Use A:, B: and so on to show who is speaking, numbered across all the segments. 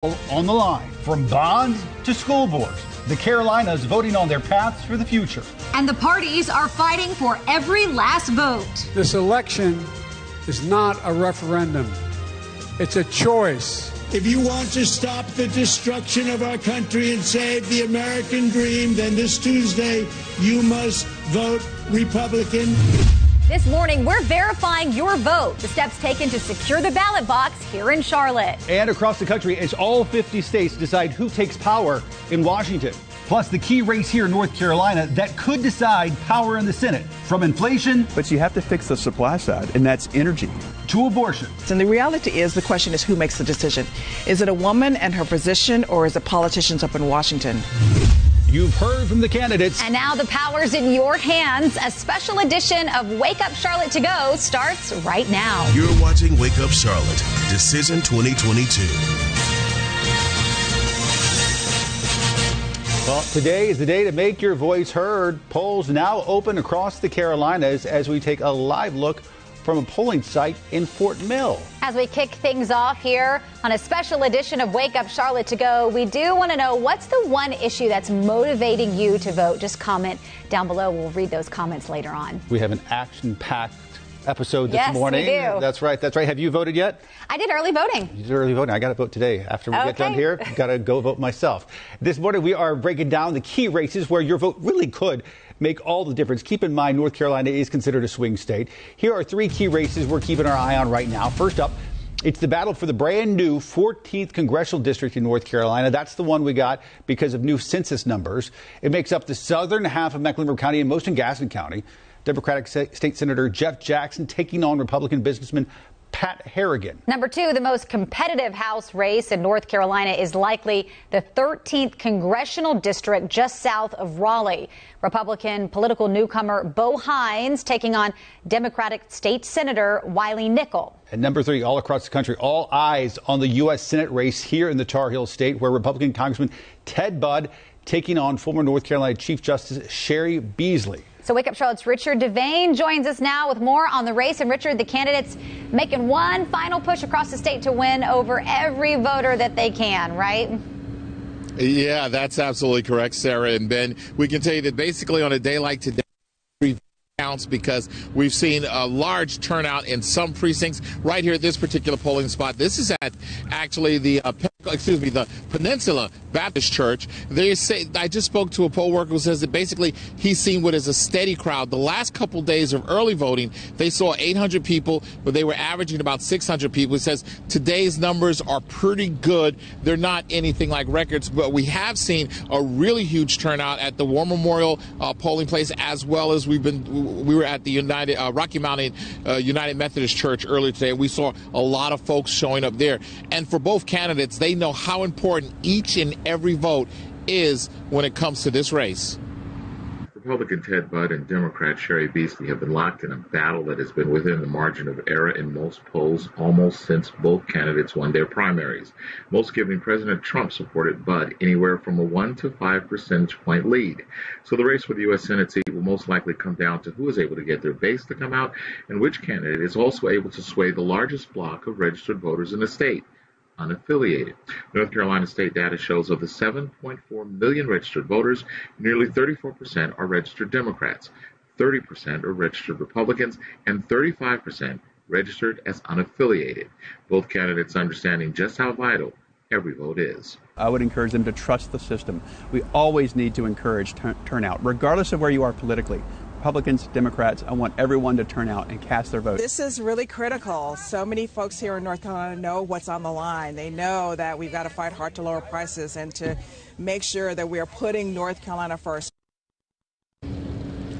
A: On the line, from bonds to school boards, the Carolinas voting on their paths for the future.
B: And the parties are fighting for every last vote.
C: This election is not a referendum. It's a choice.
D: If you want to stop the destruction of our country and save the American dream, then this Tuesday you must vote Republican.
B: This morning, we're verifying your vote. The steps taken to secure the ballot box here in Charlotte.
A: And across the country as all 50 states decide who takes power in Washington. Plus the key race here in North Carolina that could decide power in the Senate. From inflation.
E: But you have to fix the supply side, and that's energy.
A: To abortion.
F: And the reality is, the question is, who makes the decision? Is it a woman and her position, or is it politicians up in Washington?
A: You've heard from the candidates.
B: And now the power's in your hands. A special edition of Wake Up Charlotte to Go starts right now.
G: You're watching Wake Up Charlotte, Decision 2022.
A: Well, today is the day to make your voice heard. Polls now open across the Carolinas as we take a live look from a polling site in Fort Mill.
B: As we kick things off here on a special edition of Wake Up Charlotte to Go, we do want to know, what's the one issue that's motivating you to vote? Just comment down below. We'll read those comments later on.
A: We have an action-packed episode this morning.
B: Yes, we do.
A: That's right. That's right. Have you voted yet?
B: I did early voting.
A: You did early voting. I got to vote today. After we get done here, got to go vote myself. This morning, we are breaking down the key races where your vote really could make all the difference. Keep in mind, North Carolina is considered a swing state. Here are three key races we're keeping our eye on right now. First up, it's the battle for the brand new 14th congressional district in North Carolina. That's the one we got because of new census numbers. It makes up the southern half of Mecklenburg County and most in Gaston County. Democratic State Senator Jeff Jackson taking on Republican businessman Pat Harrigan.
B: Number two, the most competitive House race in North Carolina is likely the 13th congressional district just south of Raleigh. Republican political newcomer Bo Hines taking on Democratic State Senator Wiley Nickel.
A: And number three, all across the country, all eyes on the U.S. Senate race here in the Tar Heel State, where Republican Congressman Ted Budd taking on former North Carolina Chief Justice Sherry Beasley.
B: So Wake Up Charlotte's Richard Devane joins us now with more on the race. And Richard, the candidates making one final push across the state to win over every voter that they can, right?
H: Yeah, that's absolutely correct, Sarah and Ben. We can tell you that basically on a day like today, counts because we've seen a large turnout in some precincts right here at this particular polling spot. This is at actually the Peninsula Baptist Church. They say, I just spoke to a poll worker who says that basically he's seen what is a steady crowd. The last couple days of early voting, they saw 800 people, but they were averaging about 600 people. He says today's numbers are pretty good. They're not anything like records, but we have seen a really huge turnout at the War Memorial polling place, as well as we were at the Rocky Mountain United Methodist Church earlier today. We saw a lot of folks showing up there. And for both candidates, they know how important each and every vote is when it comes to this race.
I: Republican Ted Budd and Democrat Sherry Beasley have been locked in a battle that has been within the margin of error in most polls almost since both candidates won their primaries, most giving President Trump supported Budd anywhere from a 1 to 5 percentage point lead. So the race for the U.S. Senate seat will most likely come down to who is able to get their base to come out and which candidate is also able to sway the largest block of registered voters in the state. Unaffiliated. North Carolina state data shows of the 7.4 million registered voters, nearly 34% are registered Democrats, 30% are registered Republicans, and 35% registered as unaffiliated. Both candidates understanding just how vital every vote is.
E: I would encourage them to trust the system. We always need to encourage turnout, regardless of where you are politically. Republicans, Democrats, I want everyone to turn out and cast their vote.
F: This is really critical. So many folks here in North Carolina know what's on the line. They know that we've got to fight hard to lower prices and to make sure that we are putting North Carolina first.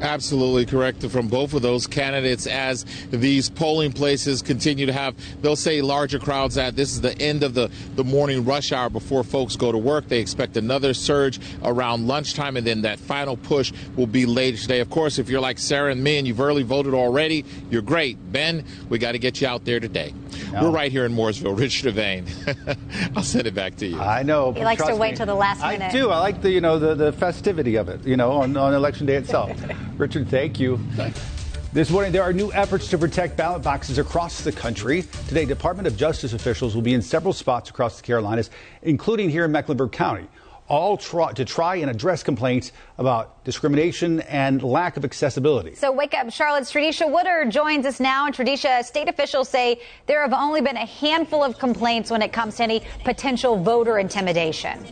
H: Absolutely correct from both of those candidates. As these polling places continue to have, they'll say, larger crowds at. This is the end of the morning rush hour before folks go to work. They expect another surge around lunchtime, and then that final push will be later today. Of course, if you're like Sarah and me and you've early voted already, you're great. Ben, we got to get you out there today. No. We're right here in Mooresville. Richard Devane. I'll send it back to you.
A: I know.
B: He likes to wait till the last minute.
A: I do. I like the festivity of it, on election day itself. Richard, thank you. This morning, there are new efforts to protect ballot boxes across the country. Today, Department of Justice officials will be in several spots across the Carolinas, including here in Mecklenburg County, all to try and address complaints about discrimination and lack of accessibility.
B: So Wake Up Charlotte's Tradisha Woodard joins us now. And Tradisha, state officials say there have only been a handful of complaints when it comes to any potential voter intimidation.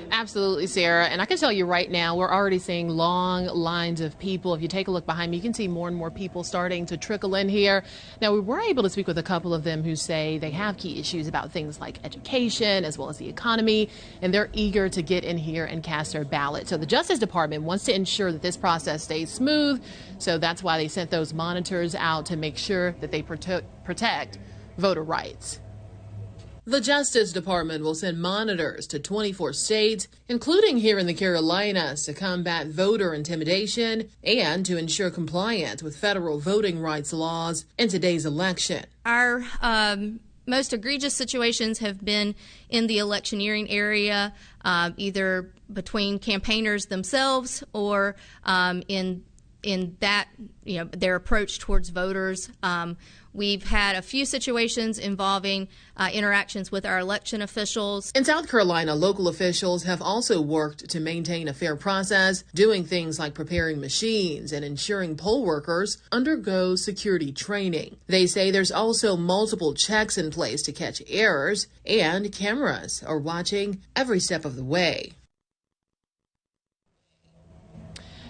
J: Absolutely, Sarah. And I can tell you right now, we're already seeing long lines of people. If you take a look behind me, you can see more and more people starting to trickle in here. Now, we were able to speak with a couple of them who say they have key issues about things like education as well as the economy, and they're eager to get in here and cast their ballot. So the Justice Department wants to ensure that this process stays smooth. So that's why they sent those monitors out to make sure that they protect voter rights. The Justice Department will send monitors to 24 states, including here in the Carolinas, to combat voter intimidation and to ensure compliance with federal voting rights laws in today's election.
K: Our most egregious situations have been in the electioneering area, either between campaigners themselves or in that, their approach towards voters. We've had a few situations involving interactions with our election officials.
J: In South Carolina, local officials have also worked to maintain a fair process, doing things like preparing machines and ensuring poll workers undergo security training. They say there's also multiple checks in place to catch errors, and cameras are watching every step of the way.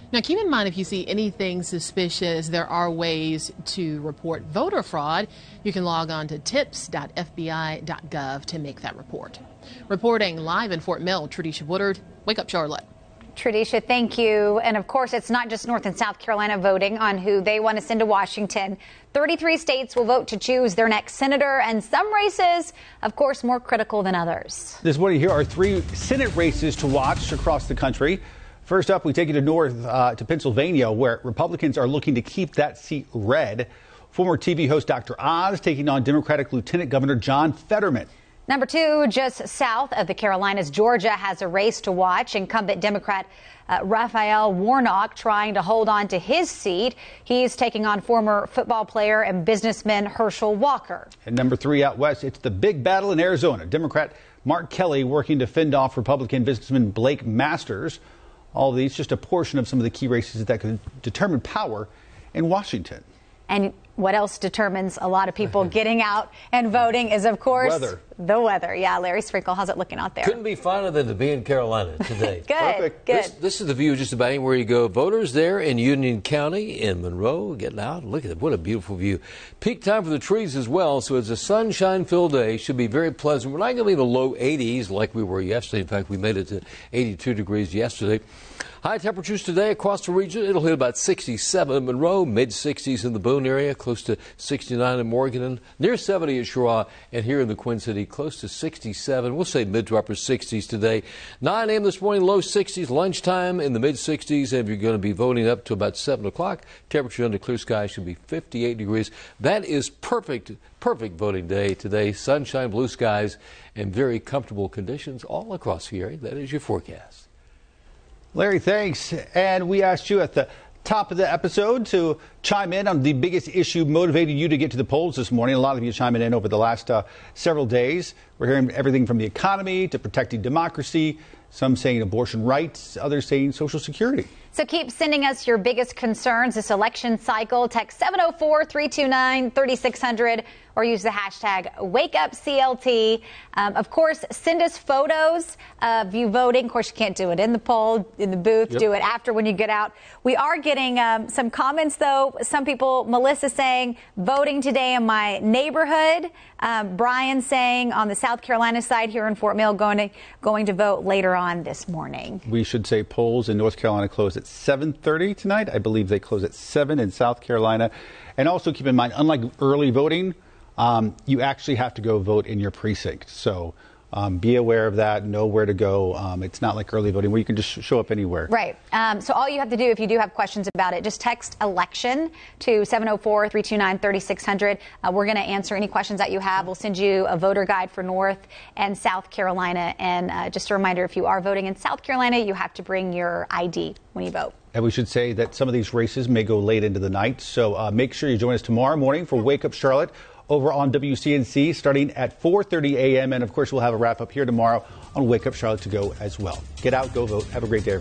J: Now, keep in mind, if you see anything suspicious, there are ways to report voter fraud. You can log on to tips.fbi.gov to make that report. Reporting live in Fort Mill, Tradisha Woodard, Wake Up Charlotte.
B: Tradisha, thank you. And of course, it's not just North and South Carolina voting on who they want to send to Washington. 33 states will vote to choose their next senator, and some races, of course, more critical than others.
A: This morning, here are 3 Senate races to watch across the country. First up, we take you to to Pennsylvania, where Republicans are looking to keep that seat red. Former TV host Dr. Oz taking on Democratic Lieutenant Governor John Fetterman.
B: Number 2, just south of the Carolinas, Georgia has a race to watch. Incumbent Democrat Raphael Warnock trying to hold on to his seat. He's taking on former football player and businessman Herschel Walker.
A: And number 3 out west, it's the big battle in Arizona. Democrat Mark Kelly working to fend off Republican businessman Blake Masters. All of these just a portion of some of the key races that could determine power in Washington.
B: And what else determines a lot of people getting out and voting is, of course, the weather. Yeah, Larry Sprinkle, how's it looking out there?
L: Couldn't be finer than to be in Carolina today.
B: Good,
A: perfect.
B: Good.
L: This is the view just about anywhere you go. Voters there in Union County, in Monroe, getting out. Look at it. What a beautiful view. Peak time for the trees as well, so it's a sunshine-filled day. Should be very pleasant. We're not going to be in the low 80s like we were yesterday. In fact, we made it to 82 degrees yesterday. High temperatures today across the region. It'll hit about 67 in Monroe, mid-60s in the Boone area, close to 69 in Morgan, and near 70 at Cheraw, and here in the Queen City, close to 67. We'll say mid to upper 60s today. 9 a.m. this morning, low 60s. Lunchtime in the mid-60s, and you're going to be voting up to about 7 o'clock. Temperature under clear sky should be 58 degrees. That is perfect voting day today. Sunshine, blue skies, and very comfortable conditions all across the area. That is your forecast.
A: Larry, thanks. And we asked you at the top of the episode to chime in on the biggest issue motivating you to get to the polls this morning. A lot of you chiming in over the last several days. We're hearing everything from the economy to protecting democracy, some saying abortion rights, others saying Social Security.
B: So keep sending us your biggest concerns this election cycle. Text 704-329-3600 or use the hashtag WakeUpCLT. Of course, send us photos of you voting. Of course, you can't do it in the poll, in the booth. Yep. Do it after when you get out. We are getting some comments, though. Some people, Melissa saying, voting today in my neighborhood. Brian saying on the South Carolina side here in Fort Mill, going to vote later on this morning.
A: We should say polls in North Carolina close at 7:30 tonight. I believe they close at 7 in South Carolina. And also keep in mind, unlike early voting, you actually have to go vote in your precinct. So Be aware of that. Know where to go. It's not like early voting where you can just show up anywhere.
B: Right. So all you have to do, if you do have questions about it, just text election to 704-329-3600. We're going to answer any questions that you have. We'll send you a voter guide for North and South Carolina. And just a reminder, if you are voting in South Carolina, you have to bring your ID when you vote.
A: And we should say that some of these races may go late into the night. So make sure you join us tomorrow morning for Wake Up Charlotte over on WCNC starting at 4:30 a.m. And, of course, we'll have a wrap-up here tomorrow on Wake Up Charlotte to go as well. Get out, go vote. Have a great day, everyone.